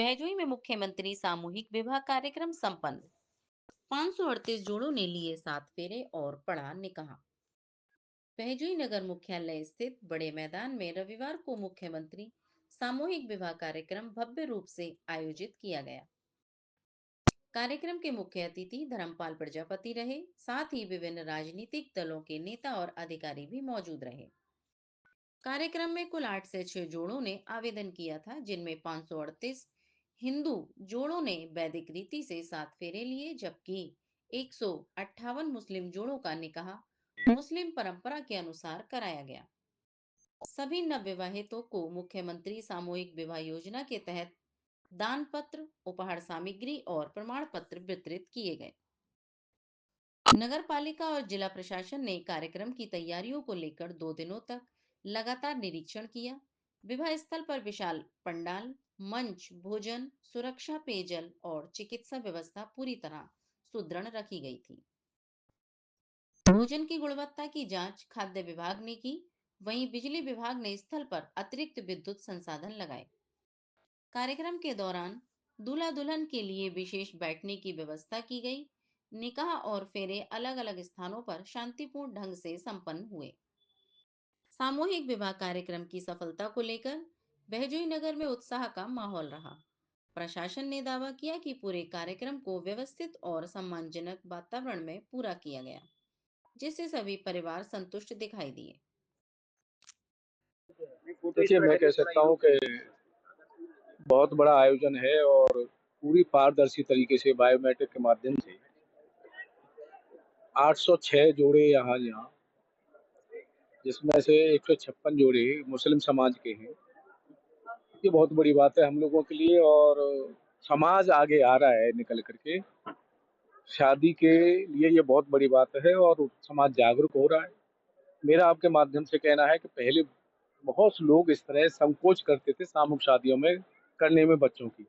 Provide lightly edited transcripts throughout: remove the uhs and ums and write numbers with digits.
बहजोई में मुख्यमंत्री सामूहिक विवाह कार्यक्रम संपन्न। 538 जोड़ों ने लिए 7 फेरे और पढ़ा निकाह। बहजोई नगर मुख्यालय स्थित बड़े मैदान में रविवार को मुख्यमंत्री सामूहिक विवाह कार्यक्रम भव्य रूप से आयोजित किया गया। कार्यक्रम के मुख्य अतिथि धर्मपाल प्रजापति रहे। साथ ही विभिन्न राजनीतिक दलों के नेता और अधिकारी भी मौजूद रहे। कार्यक्रम में कुल 8 से 6 जोड़ों ने आवेदन किया था, जिनमें 538 हिंदू जोड़ों ने वैदिक रीति से 7 फेरे लिए, जबकि 158 मुस्लिम जोड़ों का निकाह मुस्लिम परंपरा के अनुसार कराया गया। सभी नवविवाहितों को मुख्यमंत्री सामूहिक विवाह योजना के तहत दान पत्र, उपहार सामग्री और प्रमाण पत्र वितरित किए गए। नगर पालिका और जिला प्रशासन ने कार्यक्रम की तैयारियों को लेकर 2 दिनों तक लगातार निरीक्षण किया। विवाह स्थल पर विशाल पंडाल, मंच, भोजन, सुरक्षा, पेयजल और चिकित्सा व्यवस्था पूरी तरह सुदृढ़ रखी गई थी। भोजन की गुणवत्ता की जांच खाद्य विभाग ने की। वहीं बिजली विभाग ने स्थल पर अतिरिक्त विद्युत संसाधन लगाए। कार्यक्रम के दौरान दूल्हा दुल्हन के लिए विशेष बैठने की व्यवस्था की गई। निकाह और फेरे अलग अलग स्थानों पर शांतिपूर्ण ढंग से संपन्न हुए। सामूहिक विवाह कार्यक्रम की सफलता को लेकर बहजोई नगर में उत्साह का माहौल रहा। प्रशासन ने दावा किया कि पूरे कार्यक्रम को व्यवस्थित और सम्मानजनक वातावरण में पूरा किया गया, जिससे सभी परिवार संतुष्ट दिखाई दिए। देखिए, मैं कह सकता हूँ कि बहुत बड़ा आयोजन है और पूरी पारदर्शी तरीके से बायोमेट्रिक के माध्यम से 806 जोड़े यहाँ जिसमें से 156 जोड़े मुस्लिम समाज के हैं। ये बहुत बड़ी बात है हम लोगों के लिए और समाज आगे आ रहा है निकल करके। शादी के लिए ये बहुत बड़ी बात है और समाज जागरूक हो रहा है। मेरा आपके माध्यम से कहना है कि पहले बहुत से लोग इस तरह संकोच करते थे सामूहिक शादियों में करने में बच्चों की,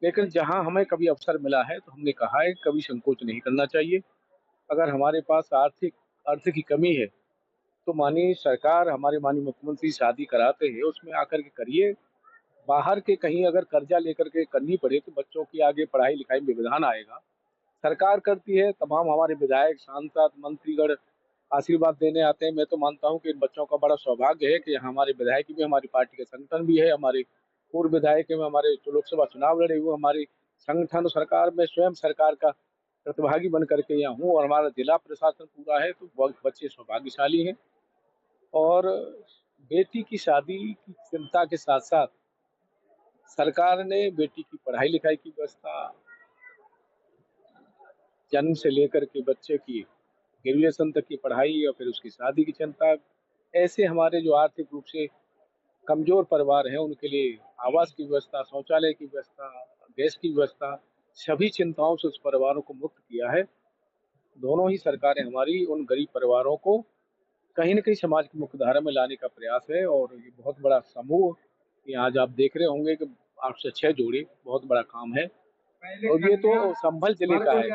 लेकिन जहां हमें कभी अवसर मिला है तो हमने कहा है कभी संकोच नहीं करना चाहिए। अगर हमारे पास आर्थिक अर्थ की कमी है तो माननीय सरकार, हमारे माननीय मुख्यमंत्री शादी कराते हैं उसमें आकर के करिए। बाहर के कहीं अगर कर्जा लेकर के करनी पड़े तो बच्चों की आगे पढ़ाई लिखाई में विधान आएगा। सरकार करती है, तमाम हमारे विधायक, सांसद, मंत्रीगण आशीर्वाद देने आते हैं। मैं तो मानता हूं कि इन बच्चों का बड़ा सौभाग्य है कि हमारे विधायक भी, हमारी पार्टी के संगठन भी है, हमारे पूर्व विधायक में हमारे जो लोकसभा चुनाव लड़े हुए हमारे संगठन सरकार में स्वयं सरकार का प्रतिभागी बन करके यहाँ हूँ और हमारा जिला प्रशासन पूरा है, तो बहुत बच्चे सौभाग्यशाली हैं। और बेटी की शादी की चिंता के साथ साथ सरकार ने बेटी की पढ़ाई लिखाई की व्यवस्था, जन्म से लेकर के बच्चे की ग्रेजुएशन तक की पढ़ाई और फिर उसकी शादी की चिंता, ऐसे हमारे जो आर्थिक रूप से कमजोर परिवार हैं उनके लिए आवास की व्यवस्था, शौचालय की व्यवस्था, गैस की व्यवस्था, सभी चिंताओं से उस परिवारों को मुक्त किया है। दोनों ही सरकारें हमारी उन गरीब परिवारों को कहीं न कहीं समाज की मुख्यधारा में लाने का प्रयास है और ये बहुत बड़ा समूह, ये आज आप देख रहे होंगे कि 8 से 6 जोड़ी, बहुत बड़ा काम है। और ये तो संभल जिले का है,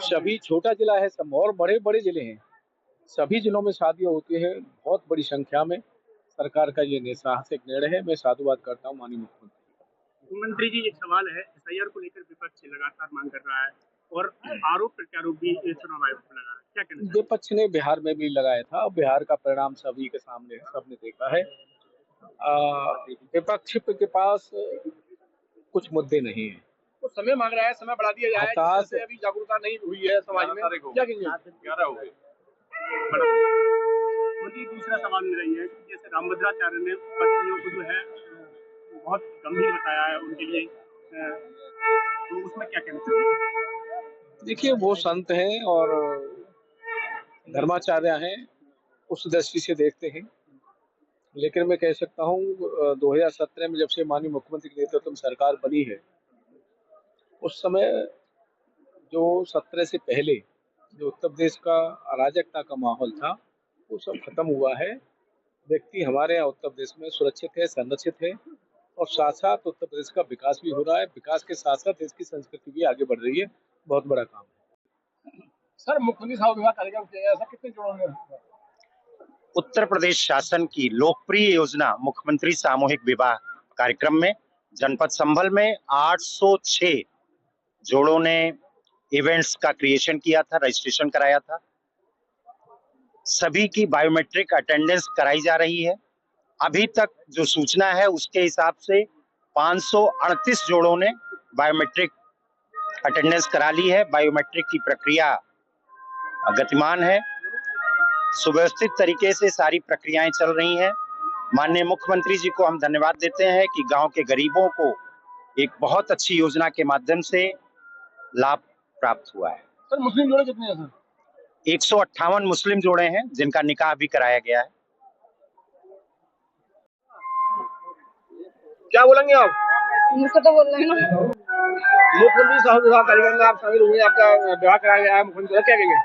सभी छोटा जिला है सब और बड़े-बड़े जिले हैं। सभी जिलों में शादियाँ होती हैं, बहुत बड़ी संख्या में। सरकार का ये साहसिक निर्णय है, मैं साधुवाद करता हूँ माननीय मुख्यमंत्री। मुख्यमंत्री जी, एक सवाल है, एसआईआर को लेकर विपक्ष लगातार मांग कर रहा है और आरोप प्रत्यारोप भी चुनाव आयोग पर लगा है, क्या कहना चाहिए? विपक्ष ने बिहार में भी लगाया था, बिहार का परिणाम सभी के सामने है, सबने देखा है। विपक्ष के पास कुछ मुद्दे नहीं है। तो समय मांग रहा है, समय बढ़ा दिया जाए, जिससे अभी जागरूकता नहीं हुई है समाज में, क्या कहेंगे? 11 हो गए। दूसरा सवाल मेरा ये है कि जैसे रामभद्राचार्य ने पत्नियों को जो है बहुत गंभीर बताया है उनके लिए, तो उसमें क्या कहना चाहिए? देखिए, वो संत हैं और धर्माचार्य हैं, उस दृष्टि से देखते हैं। लेकिन मैं कह सकता हूँ 2017 में जब से माननीय मुख्यमंत्री के नेतृत्व में सरकार बनी है, उस समय जो 17 से पहले जो उत्तर प्रदेश का अराजकता का माहौल था, वो सब खत्म हुआ है। व्यक्ति हमारे यहाँ उत्तर प्रदेश में सुरक्षित है, संरक्षित है और साथ साथ उत्तर प्रदेश का विकास भी हो रहा है। विकास के साथ साथ देश की संस्कृति भी आगे बढ़ रही है। बहुत बड़ा काम है। सर, मुख्यमंत्री साहब विवाह कार्यक्रम किया, ऐसा कितने जोड़ों में? उत्तर प्रदेश शासन की लोकप्रिय योजना मुख्यमंत्री सामूहिक विवाह कार्यक्रम में जनपद संभल में 806 जोड़ों ने इवेंट्स का क्रिएशन किया था, रजिस्ट्रेशन कराया था। सभी की बायोमेट्रिक अटेंडेंस कराई जा रही है। अभी तक जो सूचना है उसके हिसाब से 538 जोड़ों ने बायोमेट्रिक अटेंडेंस करा ली है। बायोमेट्रिक की प्रक्रिया गतिमान है, सुव्यवस्थित तरीके से सारी प्रक्रियाएं चल रही हैं। माननीय मुख्यमंत्री जी को हम धन्यवाद देते हैं कि गांव के गरीबों को एक बहुत अच्छी योजना के माध्यम से लाभ प्राप्त हुआ है। सर मुस्लिम जोड़े कितने हैं सर? 158 मुस्लिम जोड़े हैं जिनका निकाह भी कराया गया है। क्या बोलेंगे आप? मुझसे तो बोल रहे हैं ना। मुख्यमंत्री साहब विवाह कार्यक्रम में आप शामिल हुए, आपका विवाह कराया गया है, मुख्यमंत्री क्या कहेंगे?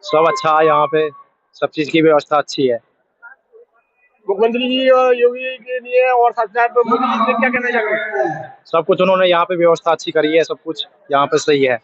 सब अच्छा है, यहाँ पे सब चीज की व्यवस्था अच्छी है। मुख्यमंत्री जी योगी के लिए और साथ मोदी जी से क्या कहना चाहेंगे? सब कुछ उन्होंने यहाँ पे व्यवस्था अच्छी करी है, सब कुछ यहाँ पे सही है।